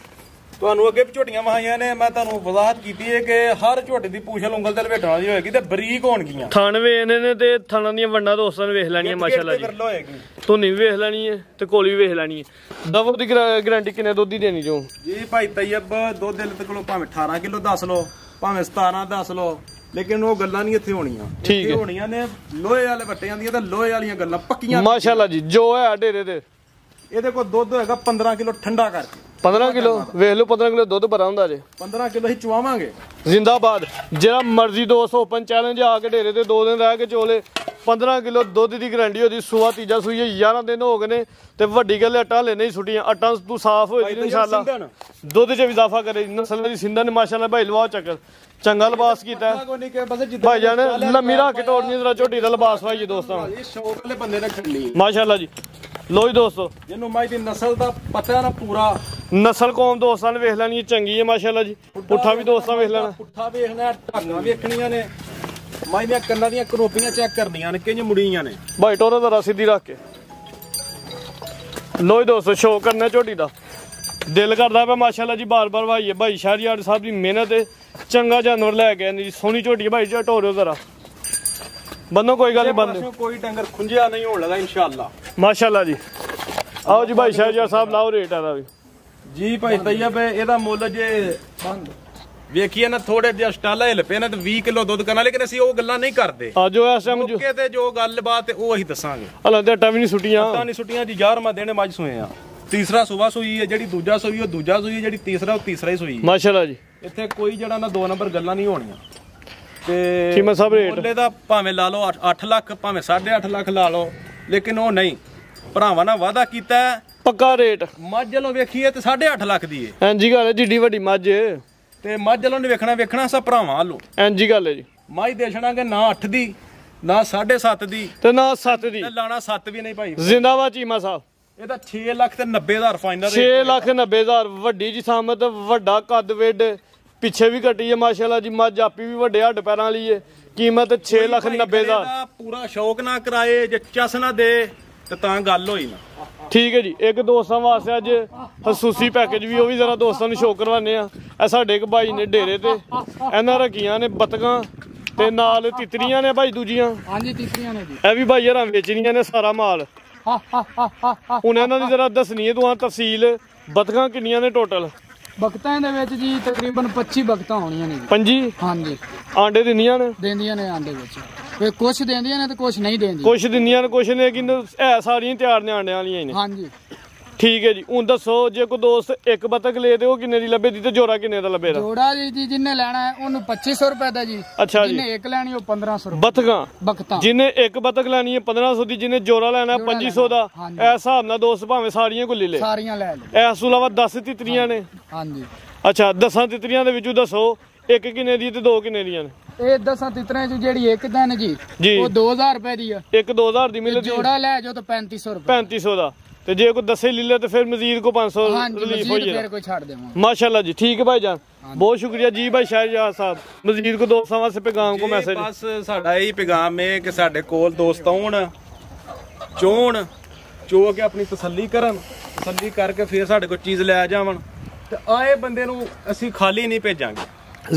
ਤੁਹਾਨੂੰ ਅੱਗੇ ਝੋਟੀਆਂ ਵਹਾਈਆਂ ਨੇ, ਮੈਂ ਤੁਹਾਨੂੰ ਵਜ਼ਾਹਤ ਕੀਤੀ ਹੈ ਕਿ ਹਰ ਝੋਟੀ ਦੀ ਪੂਛਲ ਉਂਗਲ ਤੇ ਲਪੇਟਣ ਵਾਲੀ ਹੋਏਗੀ ਤੇ ਬਰੀਕ ਹੋਣਗੀਆਂ। ਥਣ ਵੇਖਣੇ ਨੇ ਤੇ ਥਣਾਂ ਦੀਆਂ ਵੰਡਾਂ ਦੋਸਤਾਂ ਨੇ ਵੇਖ ਲੈਣੀਆਂ ਮਾਸ਼ਾਅੱਲਾ ਜੀ। ਧੁੰਨੀ ਵੀ ਵੇਖ ਲੈਣੀ ਹੈ ਤੇ ਕੋਲੀ ਵੀ ਵੇਖ ਲੈਣੀ ਹੈ। ਦਵੋ ਦੀ ਗਾਰੰਟੀ ਕਿੰਨੇ ਦੁੱਧ ਦੀ ਦੇਣੀ ਜੋ? ਜੀ ਭਾਈ ਤੈयब, ਦੁੱਧ ਦੇ ਤੇ ਕੋਲੋਂ ਭਾਵੇਂ 18 ਕਿਲੋ ਦੱਸ ਲਓ, ਭਾਵੇਂ 17 ਦੱਸ ਲਓ, ਲੇਕਿਨ ਉਹ ਗੱਲਾਂ ਨਹੀਂ ਇੱਥੇ ਹੋਣੀਆਂ। ਇੱਥੇ ਹੋਣੀਆਂ ਨੇ ਲੋਹੇ ਵਾਲੇ ਵੱਟਿਆਂ ਦੀਆਂ ਤੇ ਲੋਹੇ ਵਾਲੀਆਂ ਗੱਲਾਂ ਪੱਕੀਆਂ ਮਾਸ਼ਾਅੱਲਾ ਜੀ। ਜੋ ਹੈ ਡੇਰੇ ਤੇ ਇਹਦੇ ਕੋਲ ਦੁੱਧ ਹੋਏਗਾ 15 ਕਿਲੋ ਠੰਡਾ ਕਰਕੇ। 15 ਕਿਲੋ ਵੇਖ ਲਓ, 15 ਕਿਲੋ ਦੁੱਧ ਭਰਾ ਹੁੰਦਾ ਜੇ। 15 ਕਿਲੋ ਹੀ ਚੁਆਵਾਂਗੇ। ਜ਼ਿੰਦਾਬਾਦ। ਜਿਹੜਾ ਮਰਜ਼ੀ ਦੋਸਤ ਓਪਨ ਚੈਲੰਜ ਆ ਕੇ ਡੇਰੇ ਤੇ 2 ਦਿਨ ਰਹਿ ਕੇ ਚੋਲੇ 15 ਕਿਲੋ ਦੁੱਧ ਦੀ ਗਰੰਟੀ ਉਹਦੀ। ਸੂਆ ਤੀਜਾ ਸੂਈ 11 ਦਿਨ ਹੋ ਗਏ ਨੇ ਤੇ ਵੱਡੀ ਗੱਲ ਅਟਾਂ ਲੈਣੇ ਹੀ ਛੁੱਟੀਆਂ। ਅਟਾਂ ਤੂੰ ਸਾਫ਼ ਹੋਈ ਇਨਸ਼ਾਅੱਲਾ ਦੁੱਧ 'ਚ ਵੀ ਇਜ਼ਾਫਾ ਕਰੇ। ਨਸਲ ਦੀ ਸਿੰਧਾਂ ਨੇ ਮਾਸ਼ਾਅੱਲਾ ਭਾਈ ਲਵਾ ਚੱਕਰ ਚੰਗਾ ਲਿਬਾਸ ਕੀਤਾ ਭਾਈ ਜਾਨ। ਲੰਮੀ ਰੱਖ ਕੇ ਤੋੜਨੀ ਜਰਾ ਝੋਟੀ ਦਾ ਲਿਬਾਸ ਭਾਈ ਜੀ ਦੋਸਤਾਂ ਸ਼ੌਕ ਵਾਲੇ ਬੰਦੇ ਨੇ ਖੜਨੀ ਮਾਸ਼ਾਅੱਲਾ ਜੀ। ਲੋ ਜੀ ਦੋਸਤੋ ਜਿਹਨੂੰ ਮਾਈ ਦੀ ਨਸਲ ਦਾ ਪਤਾ ਨਾ ਪੂਰਾ ਨਸਲ ਕੌਮ ਦੋਸਤਾਂ ਨੇ ਵੇਖ ਲੈਣੀ ਚੰਗੀ ਹੈ ਮਾਸ਼ਾਅੱਲਾ ਜੀ। ਪੁੱਠਾ ਵੀ ਦੋਸਤਾਂ ਵੇਖ ਲੈਣਾ, ਪੁੱਠਾ ਵੇਖਣਾ, ਢਾਂਗਾਂ ਵੇਖਣੀਆਂ ਨੇ, ਮਾਈ ਦੀਆਂ ਕੰਨਾਂ ਦੀਆਂ ਕਰੋਪੀਆਂ ਚੈੱਕ ਕਰਨੀਆਂ ਨੇ ਕਿੰਜ ਮੁੜੀਆਂ ਨੇ ਭਾਈ ਟੋਰਾ ਦਾ ਸਿੱਧੀ ਰੱਖ ਕੇ। ਲੋ ਜੀ ਦੋਸਤੋ ਸ਼ੌਕ ਕਰਨਾ ਝੋਟੀ ਦਾ ਦਿਲ ਕਰਦਾ ਪਿਆ ਮਾਸ਼ਾਅੱਲਾ ਜੀ। ਬਾਰ-ਬਾਰ ਭਾਈ ਭਾਈ ਸ਼ਹਿਰਯਾਰ ਸਾਹਿਬ ਦੀ ਮਿਹਨਤ ਹੈ, ਚੰਗਾ ਜਾਨਵਰ ਲੈ ਕੇ ਆਏ ਜੀ। ਸੋਹਣੀ ਝੋਟੀ ਭਾਈ ਜੀ ਢੋਰਿਓ ਜ਼ਰਾ ਬੰਨੋ ਕੋਈ ਗੱਲ ਨਹੀਂ ਬੰਦੇ ਕੋਈ ਡੰਗਰ ਖੁੰਝਿਆ ਨਹੀਂ ਹੋਣ ਲੱਗਾ ਇਨਸ਼ਾਅੱਲਾ ਮਾਸ਼ਾਅੱਲਾ ਜੀ। ਆਓ ਜੀ ਭਾਈ ਸ਼ਹਿਰਯਾਰ ਸਾਹਿਬ ਲਾਓ ਰੇਟ ਇਹਦਾ ਵੀ ਜੀ। ਭਾਈ ਤੈयब ਇਹਦਾ ਮੁੱਲ ਜੇ ਵੇਖੀਏ ਨਾ ਥੋੜੇ ਜਿਹਾ ਸਟਾਲਾ ਹਿਲ ਪਏ ਨਾ ਤੇ 20 ਕਿਲੋ ਦੁੱਧ ਕਰਨਾ, ਲੇਕਿਨ ਅਸੀਂ ਉਹ ਗੱਲਾਂ ਨਹੀਂ ਕਰਦੇ। ਆ ਜੋ ਇਸ ਟਾਈਮ ਮੌਕੇ ਤੇ ਜੋ ਗੱਲਬਾਤ ਉਹ ਅਸੀਂ ਦੱਸਾਂਗੇ। ਹਲਾਂ ਤੇ ਆਟਾ ਵੀ ਨਹੀਂ ਸੁੱਟੀਆਂ ਤਾਂ ਨਹੀਂ ਸੁੱਟੀਆਂ ਜੀ। 11ਵਾਂ ਦਿਨ ਮੱਝ ਸੋਏ ਆ, ਤੀਸਰਾ ਸੂਆ ਸੂਈ ਹੈ, ਜਿਹੜੀ ਦੂਜਾ ਸੂਈ ਉਹ ਦੂਜਾ ਸੂਈ ਹੈ, ਜਿਹੜੀ ਤੀਸਰਾ ਉਹ ਤੀਸਰਾ ਹੀ ਸੂਈ ਮਾਸ਼ਾਅੱਲਾ ਜੀ। ਇੱਥੇ ਕੋਈ ਜਿਹੜਾ ਨਾ 2 ਨੰਬਰ ਗੱਲਾਂ ਨਹੀਂ ਹੋਣੀਆਂ। ਤੇ ਕੀਮਤ ਸਭ ਰੇਟ ਮੁੱਲੇ ਦਾ ਭਾਵੇਂ ਲਾ ਲਓ 8 ਲੱਖ ਭਾਵੇਂ 8.5 ਲੱਖ ਲਾ ਲਓ, ਲੇਕਿਨ ਉਹ ਨਹੀਂ ਭਰਾਵਾਂ ਨਾਲ ਵਾਅਦਾ ਕੀਤਾ ਪੱਕਾ ਰੇਟ। ਮੱਝ ਵੱਲੋਂ ਵੇਖੀਏ ਤੇ 8.5 ਲੱਖ ਦੀ ਹੈ। ਐਂਜੀ ਗੱਲ ਹੈ, ਜਿੱਡੀ ਵੱਡੀ ਮੱਝ ਤੇ ਮੱਝ ਵੱਲੋਂ ਨਹੀਂ ਵੇਖਣਾ ਸਭ ਭਰਾਵਾਂ ਵੱਲੋਂ। ਐਂਜੀ ਗੱਲ ਹੈ ਜੀ। ਮੱਝ ਦੇ ਛੜਾਂਗੇ ਨਾ 8 ਦੀ ਨਾ 7.5 ਦੀ ਤੇ ਨਾ 7 ਦੀ ਤੇ ਲਾਣਾ 7 ਵੀ ਨਹੀਂ ਭਾਈ। ਜ਼ਿੰਦਾਬਾਦ ਚੀਮਾ ਸਾਹਿਬ। ਇਹਦਾ 6 ਲੱਖ ਤੇ 90,000 ਫਾਈਨਲ 6,90,000 ਵੱਡੀ ਜੀ ਸਾਮਤ, ਵੱਡਾ ਕੱਦ ਵੇਡ, ਪਿੱਛੇ ਵੀ ਕੱਟੀ ਹੈ ਮਾਸ਼ਾਅੱਲਾ ਜੀ। ਮੱਝ ਆਪੀ ਵੀ ਵੱਡੇ ਹੱਡ ਪੈਰਾਂ ਵਾਲੀ ਹੈ। ਕੀਮਤ 6,90,000। ਪੂਰਾ ਸ਼ੌਕ ਨਾ ਕਰਾਏ ਜੇ ਚਸ ਨਾ ਦੇ ਤੇ ਤਾਂ ਗੱਲ ਹੋਈ ਨਾ। ਠੀਕ ਹੈ ਜੀ। ਇੱਕ ਦੋਸਤਾਂ ਵਾਸਤੇ ਅੱਜ ਖਸੂਸੀ ਪੈਕੇਜ ਵੀ ਉਹ ਵੀ ਜ਼ਰਾ ਦੋਸਤਾਂ ਨੂੰ ਸ਼ੋਅ ਕਰਵਾਉਂਦੇ ਆ। ਇਹ ਸਾਡੇ ਇੱਕ ਭਾਈ ਨੇ ਡੇਰੇ ਤੇ ਇਹਨਾਂ ਰੱਖੀਆਂ ਨੇ ਬਤਕਾਂ ਤੇ ਨਾਲ ਤਿਤਰੀਆਂ ਨੇ ਭਾਈ ਦੂਜੀਆਂ। ਹਾਂਜੀ ਤਿਤਰੀਆਂ ਨੇ ਜੀ। ਇਹ ਵੀ ਭਾਈ ਹਰਾਂ ਵੇਚਣੀਆਂ ਨੇ ਸਾਰਾ ਮਾਲ। ਹੁਣ ਇਹਨਾਂ ਦੀ ਜ਼ਰਾ ਦੱਸਣੀ ਹੈ ਤੂੰ ਤਫਸੀਲ। ਬਤਕਾਂ ਕਿੰਨੀਆਂ ਨੇ ਟੋਟਲ? ਬਖਤਾਂ ਦੇ ਵਿੱਚ ਜੀ ਤਕਰੀਬਨ 25 ਬਖਤਾਂ ਹੋਣੀਆਂ ਨੇ ਜੀ। 25 ਹਾਂਜੀ। ਆਂਡੇ ਦਿੰਦੀਆਂ ਨੇ? ਦਿੰਦੀਆਂ ਨੇ ਆਂਡੇ ਵਿੱਚ, ਵੇ ਕੁਛ ਦਿੰਦੀਆਂ ਨੇ ਤੇ ਕੁਛ ਨਹੀਂ ਦਿੰਦੀਆਂ। ਕੁਛ ਦਿੰਦੀਆਂ ਨੇ ਕੁਛ ਨੇ, ਲੇਕਿਨ ਹੈ ਸਾਰੀਆਂ ਤਿਆਰ ਨੇ ਆਂਡਿਆਂ ਵਾਲੀਆਂ ਨੇ। ਹਾਂਜੀ ਠੀਕ ਹੈ ਜੀ। ਹੁਣ ਦੱਸੋ ਜੇ ਕੋਈ ਦੋਸਤ ਇੱਕ ਬਤਕ ਲੈ ਤੇ ਉਹ ਕਿੰਨੇ ਦੀ ਲੱਭੇ ਦੀ ਤੇ ਜੋੜਾ ਕਿੰਨੇ ਦਾ ਲੱਭੇ ਦਾ? ਜੋੜਾ ਜੀ ਜਿੰਨੇ ਲੈਣਾ ਹੈ ਉਹਨੂੰ 2500 ਰੁਪਏ ਦਾ ਜੀ। ਅੱਛਾ ਜੀ। ਜਿਹਨੇ ਇੱਕ ਲੈਣੀ ਉਹ 1500 ਰੁਪਏ। ਬਤਕਾਂ ਬਖਤਾਂ ਜਿਹਨੇ ਇੱਕ ਬਤਕ ਲੈਣੀ ਹੈ 1500 ਦੀ, ਜਿਹਨੇ ਜੋੜਾ ਲੈਣਾ 2500 ਦਾ। ਇਸ ਹਿਸਾਬ ਨਾਲ ਦੋਸਤ ਭਾਵੇਂ ਸਾਰੀਆਂ ਕੋ ਲੈ ਲੈ। ਸਾਰੀਆਂ ਲੈ ਲੈ। ਇਸ ਤੋਂ ਇਲਾਵਾ 10 ਤਿਤਰੀਆਂ ਨੇ। ਹਾਂਜੀ। ਅੱਛਾ 10 ਤਿਤਰੀਆਂ ਦੇ ਵਿੱਚੋਂ ਦੱਸੋ ਇੱਕ ਕਿੰਨੇ ਦੀ ਤੇ ਦੋ ਕਿੰਨੇ ਦੀਆਂ ਨੇ? ਇਹ 10 ਤਿਤਰੀਆਂ ਚ ਜਿਹੜੀ ਇੱਕ ਦਿਨ ਜੀ ਉਹ 2000 ਰੁਪਏ ਦੀ ਆ। ਇੱਕ 2000 ਦੀ ਮਿਲਦੀ। ਜੋੜਾ ਲੈ ਜਾਓ ਤਾਂ 3500 ਰੁਪਏ। 3500 ਦਾ। ਤੇ ਜੇ ਕੋਈ 10 ਲੈ ਲੈ ਤੇ ਫਿਰ ਮਜ਼ੀਦ ਕੋ 500 ਰਿਲੀਫ ਹੋ ਜਾਏਗਾ। ਫਿਰ ਕੋਈ ਛੱਡ ਦੇਵਾਂ। माशाल्लाह जी। ठीक है भाई जान, बहुत शुक्रिया जी भाई शाहजहां साहब। मजीद को दोस्तों वास्ते पैगाम को मैसेज? बस साडा यही पैगाम है कि साडे कोल दोस्त आउण चोण चो के अपनी तसल्ली करन, तसल्ली करके फिर साडे कोल चीज़ लै जावन ते आए बंदे नूं असीं खाली नहीं भेजांगे।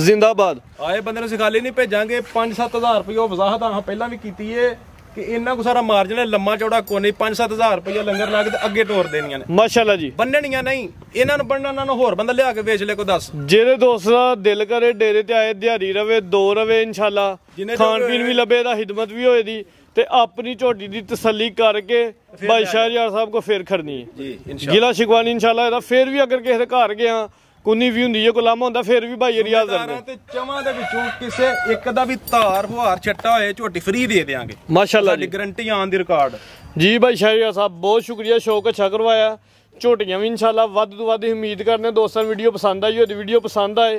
जिंदाबाद। आए बंदे नूं असीं खाली नहीं भेजांगे। 5-7 हज़ार रुपये वजाहत अहां पहलां भी कीती है कि इन्ना को सारा मार्जिन है, लम्मा चौड़ा को नहीं। 5-7 हज़ार रुपया लंगर ला के अगे टोर देनियां ने। माशाल्लाह जी। बन्नणियां नहीं इन्हां नूं, बनना इन्हां नूं होर बंदा लिया के बेच ले। को दस जेरे दोस्त दा दिल करे डेरे ते आए दिहाड़ी रवे दो रवे इंशाल्लाह, खान पीन भी लभे दा, हिदमत भी होए दी ते अपनी झोटी दी तसल्ली करके भाई शाहजहां साहब को फिर खड़नी है जी इंशाल्लाह। गिला शिकवानी इंशाल्लाह एदा। फिर भी अगर किसी दे घर गया कुन्नी भी हुंदी है, कोई लामा हुंदा, फिर भी भाई रियाज करदे ਤੇ ਚਵਾਂ ਦੇ ਵਿੱਚੋਂ ਕਿਸੇ ਇੱਕ ਦਾ ਵੀ ਧਾਰ ਹੁਆਰ ਛੱਟਾ ਹੋਏ ਝੋਟੀ ਫ੍ਰੀ ਦੇ ਦੇਾਂਗੇ माशाल्लाह ਸਾਡੀ जी। ਗਾਰੰਟੀ ਆਨ ਦੀ ਰਿਕਾਰਡ। जी भाई शाहजहां साहब बहुत शुक्रिया, शौक अच्छा करवाया। ਝੋਟੀਆਂ ਵੀ इंशाल्लाह ਵੱਧ ਤੋਂ ਵੱਧ ਉਮੀਦ करने दोस्तों वीडियो पसंद आई हो, वीडियो पसंद आए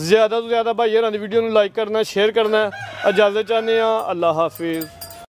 ज़्यादा तो ज़्यादा भाई यार वीडियो ਨੂੰ लाइक करना, शेयर करना। इजाज़त चाहते हैं। अल्लाह हाफिज़।